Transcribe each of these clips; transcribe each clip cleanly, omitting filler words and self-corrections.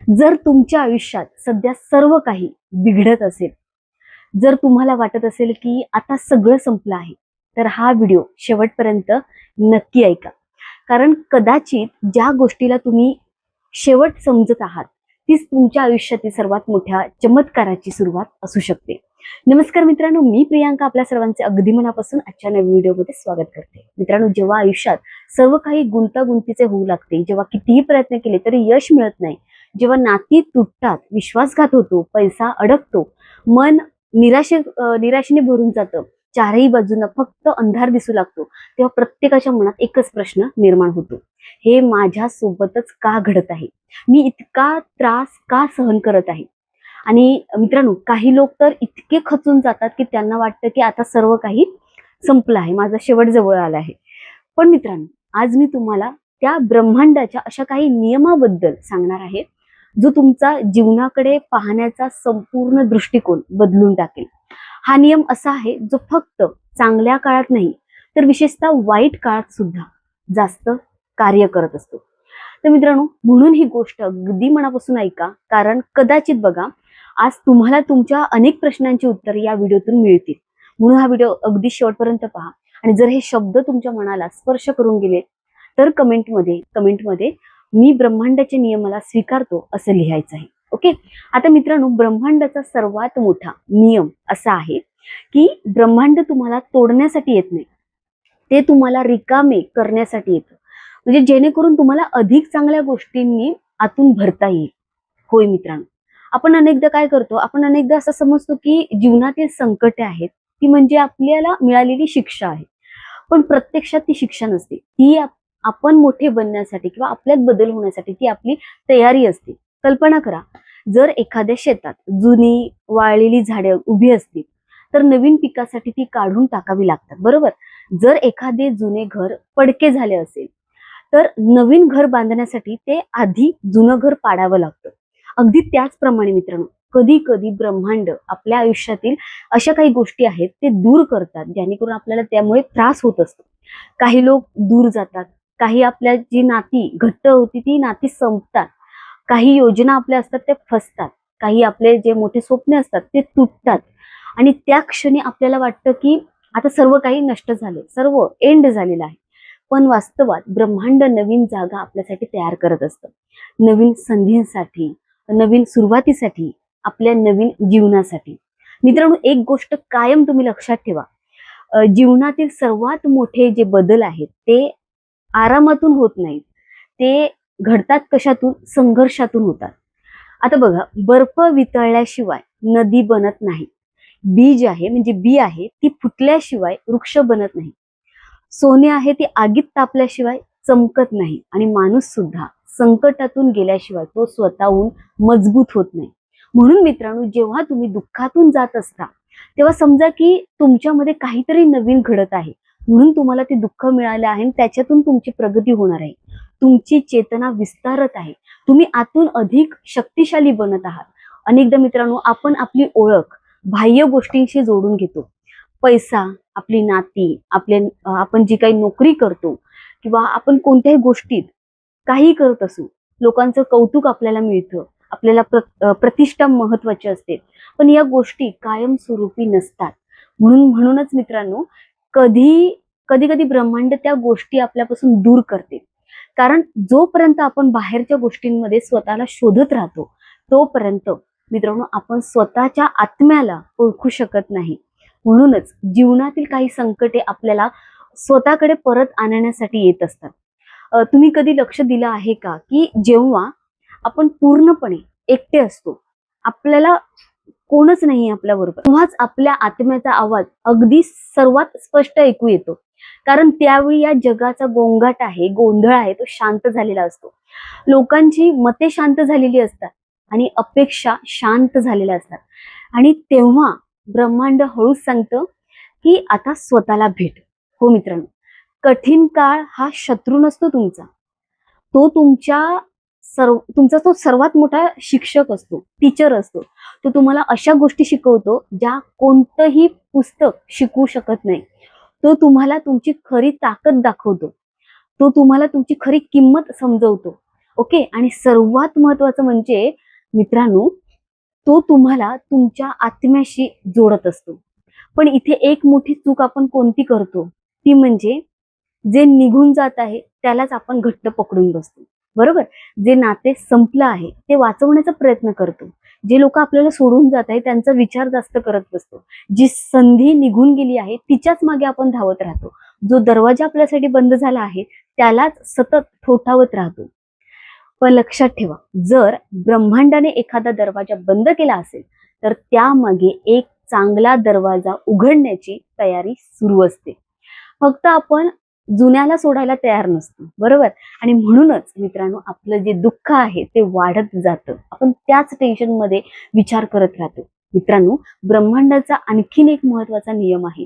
जर तुमच्या आयुष्यात सध्या सर्व काही बिघडत असेल, जर तुम्हाला वाटत असेल की आता सगळं संपलं आहे, तर हा व्हिडिओ शेवटपर्यंत नक्की ऐका. कारण कदाचित ज्या गोष्टीला तुम्ही शेवट समजत आहात तीच तुमच्या आयुष्यातील सर्वात मोठ्या चमत्काराची सुरुवात असू शकते. नमस्कार मित्रांनो, मी प्रियांका आपल्या सर्वांचे अगदी मनापासून आजच्या नवीन व्हिडिओमध्ये स्वागत करते. मित्रांनो, जेव्हा आयुष्यात सर्व काही गुंतागुंतीचे होऊ लागते, जेव्हा कितीही प्रयत्न केले तरी यश मिळत नाही, जेव्हा नाती तुटतात, विश्वासघात होतो, पैसा अडकतो, मन निराशेने भरून जातं, चारही बाजूंना फक्त अंधार दिसू लागतो, तेव्हा प्रत्येकाच्या मनात एकच प्रश्न निर्माण होतो, हे माझ्या सोबतच का घडत आहे? मी इतका त्रास का सहन करत आहे? आणि मित्रांनो, काही लोक तर इतके खचून जातात की त्यांना वाटतं की आता सर्व काही संपलं आहे, माझा शेवट जवळ आला आहे. पण मित्रांनो, आज मी तुम्हाला त्या ब्रह्मांडाच्या अशा काही नियमाबद्दल सांगणार आहे, जो तुमचा जीवनाकडे पाहण्याचा संपूर्ण दृष्टिकोन बदलून टाकेल. हा नियम असा आहे जो फक्त चांगल्या काळात नाही, तर विशेषतः वाईट काळात सुद्धा जास्त कार्य करत असतो. तर मित्रांनो, म्हणून ही गोष्ट अगदी मनापासून ऐका, कारण कदाचित बघा, आज तुम्हाला तुमच्या अनेक प्रश्नांची उत्तर या व्हिडिओतून मिळतील. म्हणून हा व्हिडिओ अगदी शेवटपर्यंत पहा. आणि जर हे शब्द तुमच्या मनाला स्पर्श करून गेले तर कमेंटमध्ये मी ब्रह्मांडाच्या नियमाला स्वीकारतो असं लिहायचं आहे. ओके. आता मित्रांनो, ब्रह्मांडाचा सर्वात मोठा नियम असा आहे की ब्रह्मांड तुम्हाला तोडण्यासाठी येत नाही, ते तुम्हाला रिकामे करण्यासाठी येतं. म्हणजे जेणेकरून तुम्हाला अधिक चांगल्या गोष्टींनी आतून भरता येईल. होय मित्रांनो, आपण अनेकदा काय करतो, आपण अनेकदा असं समजतो की जीवनातील संकटे आहेत ती म्हणजे आपल्याला मिळालेली शिक्षा आहे. पण प्रत्यक्षात ती शिक्षा नसते, ती आपण मोठे बनण्यासाठी किंवा आपल्यात बदल होण्यासाठी ती आपली तयारी असते. कल्पना करा, जर एखाद्या शेतात जुनी वाळलेली झाडे उभी असतील तर नवीन पिकासाठी ती काढून टाकावी लागतात, बरोबर? जर एखादे जुने घर पडके झाले असेल तर नवीन घर बांधण्यासाठी ते आधी जुनं घर पाडावं लागतं. अगदी त्याचप्रमाणे मित्रांनो, कधी कधी ब्रह्मांड आपल्या आयुष्यातील अशा काही गोष्टी आहेत ते दूर करतात, जेणेकरून आपल्याला त्यामुळे त्रास होत असतो. काही लोक दूर जातात, काही आपल्या जी नाती घट्ट होती ती नाती संपतात, काही योजना आपल्या असतात त्या फसतात, काही आपले जे मोठे स्वप्न असतात ते तुटतात. आणि त्या क्षणी आपल्याला वाटतं की आता सर्व काही नष्ट झाले, सर्व एंड झालेलं आहे. पण वास्तवात ब्रह्मांड नवीन जागा आपल्यासाठी तयार करत असतं, नवीन संधींसाठी, नवीन सुरुवातीसाठी, आपल्या नवीन जीवनासाठी. मित्रांनो, एक गोष्ट कायम तुम्ही लक्षात ठेवा, जीवनातील सर्वात मोठे जे बदल आहेत ते आरामातून होत नाहीत, ते घडतात कशातून? संघर्षातून होतात. आता बघा, बर्फ वितळल्याशिवाय नदी बनत नाही, बीज आहे म्हणजे बी आहे ती फुटल्याशिवाय वृक्ष बनत नाही, सोने आहे ते आगीत तापल्याशिवाय चमकत नाही, आणि माणूस सुद्धा संकटातून गेल्याशिवाय तो स्वतःहून मजबूत होत नाही. म्हणून मित्रांनो, जेव्हा तुम्ही दुःखातून जात असता तेव्हा समजा की तुमच्यामध्ये काहीतरी नवीन घडत आहे, म्हणून तुम्हाला ते दुःख मिळालं आहे आणि त्याच्यातून तुमची प्रगती होणार आहे, तुमची चेतना विस्तारत आहे, तुम्ही आतून अधिक शक्तिशाली बनत आहात. अनेकदा मित्रांनो, आपण आपली ओळख बाह्य गोष्टींशी जोडून घेतो. पैसा, आपली नाती, आपण जी काही नोकरी करतो किंवा आपण कोणत्याही गोष्टीत काही करत असू, लोकांचं कौतुक आपल्याला मिळतं, आपल्याला प्रतिष्ठा महत्वाची असते, पण या गोष्टी कायमस्वरूपी नसतात. म्हणूनच मित्रांनो, कधी कधी ब्रह्मांड त्या गोष्टी आपल्यापासून दूर करते. कारण जोपर्यंत आपण बाहेरच्या गोष्टींमध्ये स्वतःला शोधत राहतो तोपर्यंत मित्रांनो आपण स्वतःच्या आत्म्याला ओळखू शकत नाही. म्हणूनच जीवनातील काही संकटे आपल्याला स्वतःकडे परत आणण्यासाठी येत असतात. तुम्ही कधी लक्ष दिलं आहे का की जेव्हा आपण पूर्णपणे एकटे असतो, आपल्याला कोणच नाही आपल्याबरोबर, तेव्हाच आपल्या आत्म्याचा आवाज अगदी सर्वात स्पष्ट ऐकू येतो. कारण त्यावेळी या जगाचा गोंगाट आहे, गोंधळ आहे, तो शांत झालेला असतो. लोकांची मते शांत झालेली असतात आणि अपेक्षा शांत झालेल्या असतात. आणि तेव्हा ब्रह्मांड हळूच सांगतं की आता स्वतःला भेट. हो मित्रांनो, कठीण काळ हा शत्रू नसतो तुमचा, तो तुमचा तो सर्वात मोठा शिक्षक असतो, टीचर असतो. तो तुम्हाला अशा गोष्टी शिकवतो ज्या कोणतंही पुस्तक शिकवू शकत नाही. तो तुम्हाला तुमची खरी ताकद दाखवतो, तो तुम्हाला तुमची खरी किंमत समजवतो. ओके. आणि सर्वात महत्वाचं म्हणजे मित्रांनो, तो तुम्हाला तुमच्या आत्म्याशी जोडत असतो. पण इथे एक मोठी चूक आपण कोणती करतो, ती म्हणजे जे निघून जात आहे त्यालाच आपण घट्ट पकडून बसतो. बरोबर. जे नाते संपलं आहे ते वाचवण्याचा प्रयत्न करतो. जे लोक आपल्याला सोडून जात आहे त्यांचा विचार जास्त करत बसतो. जी संधी निघून गेली आहे तिच्याच मागे आपण धावत राहतो. जो दरवाजा आपल्यासाठी बंद झाला आहे त्यालाच सतत ठोठावत राहतो. पण लक्षात ठेवा, जर ब्रह्मांडाने एखादा दरवाजा बंद केला असेल तर त्यामागे एक चांगला दरवाजा उघडण्याची तयारी सुरू असते. फक्त आपण जुन्याला सोडायला तयार नसतो. बरोबर. आणि म्हणूनच मित्रांनो, आपलं जे दुःख आहे ते वाढत जातं. आपण त्याच टेन्शन मध्ये विचार करत राहतो. मित्रांनो, ब्रह्मांडाचा आणखीन एक महत्वाचा नियम आहे.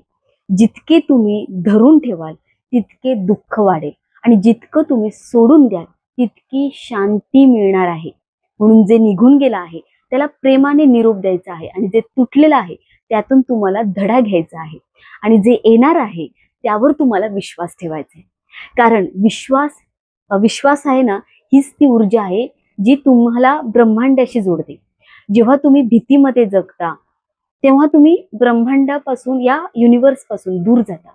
जितके तुम्ही धरून ठेवाल तितके दुःख वाढेल आणि जितकं तुम्ही सोडून द्याल तितकी शांती मिळणार आहे. म्हणून जे निघून गेलं आहे त्याला प्रेमाने निरोप द्यायचा आहे आणि जे तुटलेलं आहे त्यातून तुम्हाला धडा घ्यायचा आहे. आणि जे येणार आहे त्यावर तुम्हाला विश्वास ठेवायचा आहे. कारण विश्वास आहे ना, हीच ती ऊर्जा आहे जी तुम्हाला ब्रह्मांडाशी जोडते. जेव्हा तुम्ही भीतीमध्ये जगता तेव्हा तुम्ही ब्रह्मांडापासून, या युनिव्हर्स पासून दूर जाता.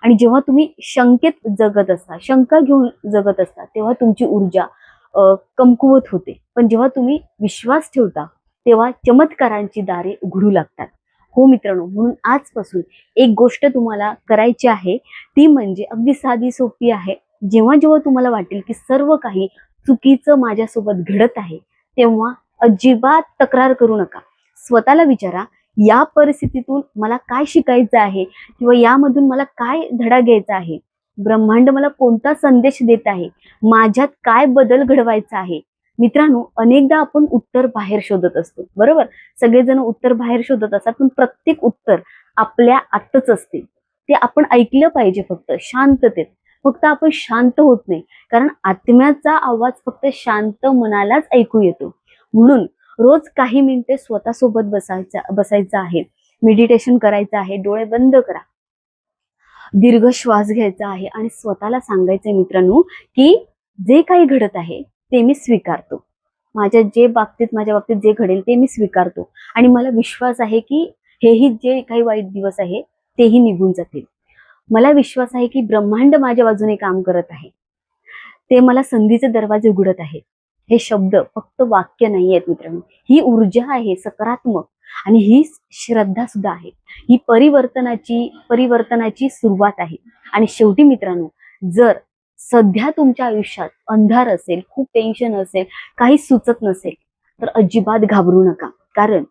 आणि जेव्हा तुम्ही शंकेत जगत असता, शंका घेऊन जगत असता, तेव्हा तुमची ऊर्जा कमकुवत होते. पण जेव्हा तुम्ही विश्वास ठेवता तेव्हा चमत्कारांची दारे उघडू लागतात. हो मित्रांनो, म्हणून आजपासून एक गोष्ट तुम्हाला करायची आहे, ती म्हणजे अगदी साधी सोपी आहे. जेव्हा जेव्हा तुम्हाला वाटेल की सर्व काही चुकीचं माझ्यासोबत घडत आहे तेव्हा अजिबात तक्रार करू नका. स्वतःला विचारा, या परिस्थितीतून मला काय शिकायचं आहे किंवा यामधून मला काय धडा घ्यायचा आहे. ब्रह्मांड मला कोणता संदेश देत आहे, माझ्यात काय बदल घडवायचा आहे. मित्रांनो, अनेकदा आपण उत्तर बाहेर शोधत असतो. बरोबर. सगळेजण उत्तर बाहेर शोधत असतात, पण प्रत्येक उत्तर आपल्या आतच असते. ते आपण ऐकलं पाहिजे फक्त शांततेत. फक्त आपण शांत होत नाही, कारण आत्म्याचा आवाज फक्त शांत मनालाच ऐकू येतो. म्हणून रोज काही मिनिटे स्वतःसोबत बसायचं आहे. मेडिटेशन करायचं आहे. डोळे बंद करा. दीर्घ श्वास घ्यायचा आहे आणि स्वतःला सांगायचंय मित्रांनो, की जे काही घडत आहे ते मी स्वीकारतो. माझ्या बाबतीत जे घडेल ते मी स्वीकारतो. आणि मला विश्वास आहे की हेही जे काही वाईट दिवस आहे तेही निघून जातील. मला विश्वास आहे की ब्रह्मांड माझ्या बाजूने काम करत आहे. ते मला संधीचे दरवाजे उघडत आहे. हे शब्द फक्त वाक्य नाही आहेत मित्रांनो, ही ऊर्जा आहे सकारात्मक. आणि ही श्रद्धा सुद्धा आहे. ही परिवर्तनाची सुरुवात आहे. आणि शेवटी मित्रांनो, जर सध्या तुमच्या आयुष्यात अंधार असेल, खूप टेन्शन असेल, काही सुचत नसेल तर अजिबात घाबरू नका. कारण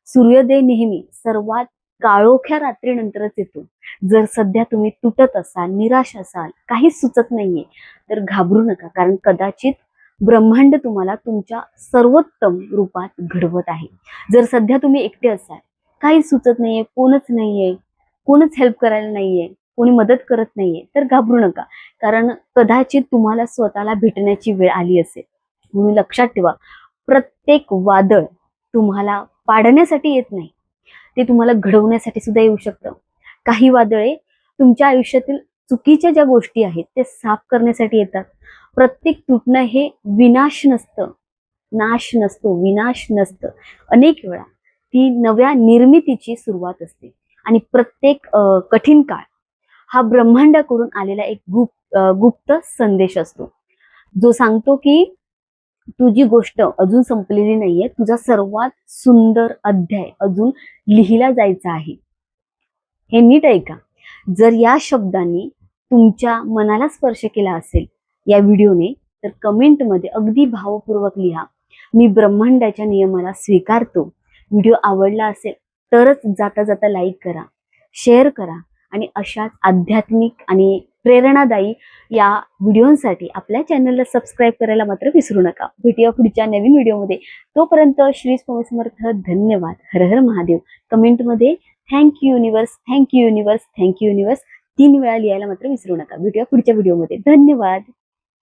सूर्योदय नेहमी सर्वात काळोख्या रात्रीनंतरच येतो. जर सध्या तुम्ही तुटत असाल, निराश असाल, काहीच सुचत नाहीये तर घाबरू नका. कारण कदाचित ब्रह्मांड तुम्हाला तुमच्या सर्वोत्तम रूपात घडवत आहे. जर सध्या तुम्ही एकटे असाल, काही सुचत नाहीये, कोणच हेल्प करायला नाहीये, कोणी मदत करत नाहीये तर घाबरू नका. कारण कदाचित तुम्हाला स्वतःला भेटण्याची वेळ आली असेल. म्हणून लक्षात ठेवा, प्रत्येक वादळ तुम्हाला पाडण्यासाठी येत नाही, ते तुम्हाला घडवण्यासाठी सुद्धा येऊ शकतं. काही वादळे तुमच्या आयुष्यातील चुकीच्या ज्या गोष्टी आहेत ते साफ करण्यासाठी येतात. प्रत्येक तुटणं हे विनाश नसतं. अनेक वेळा ती नव्या निर्मितीची सुरुवात असते. आणि प्रत्येक कठीण काळ हा ब्रह्मांडाकडून आलेला एक गुप्त संदेश असतो, जो सांगतो की तुझी गोष्ट अजून संपलेली नाहीये. तुझा सर्वात सुंदर अध्याय अजून लिहिला जायचा आहे. हे नीट ऐका. जर या शब्दांनी तुमच्या मनाला स्पर्श केला असेल या व्हिडिओने, तर कमेंटमध्ये अगदी भावपूर्वक लिहा, मी ब्रह्मांडाच्या नियमाला स्वीकारतो. व्हिडिओ आवडला असेल तरच जाता जाता लाईक करा, शेअर करा. आणि अशाच आध्यात्मिक आणि प्रेरणादायी या व्हिडिओसाठी आपल्या चॅनलला सबस्क्राईब करायला मात्र विसरू नका. भेटूया पुढच्या नवीन व्हिडिओमध्ये. तोपर्यंत श्री स्वामी समर्थ. धन्यवाद. हर हर महादेव. कमेंटमध्ये thank you universe, thank you universe, thank you universe 3 वेळा लिहायला मात्र विसरू नका. भेटूया पुढच्या व्हिडिओमध्ये. धन्यवाद.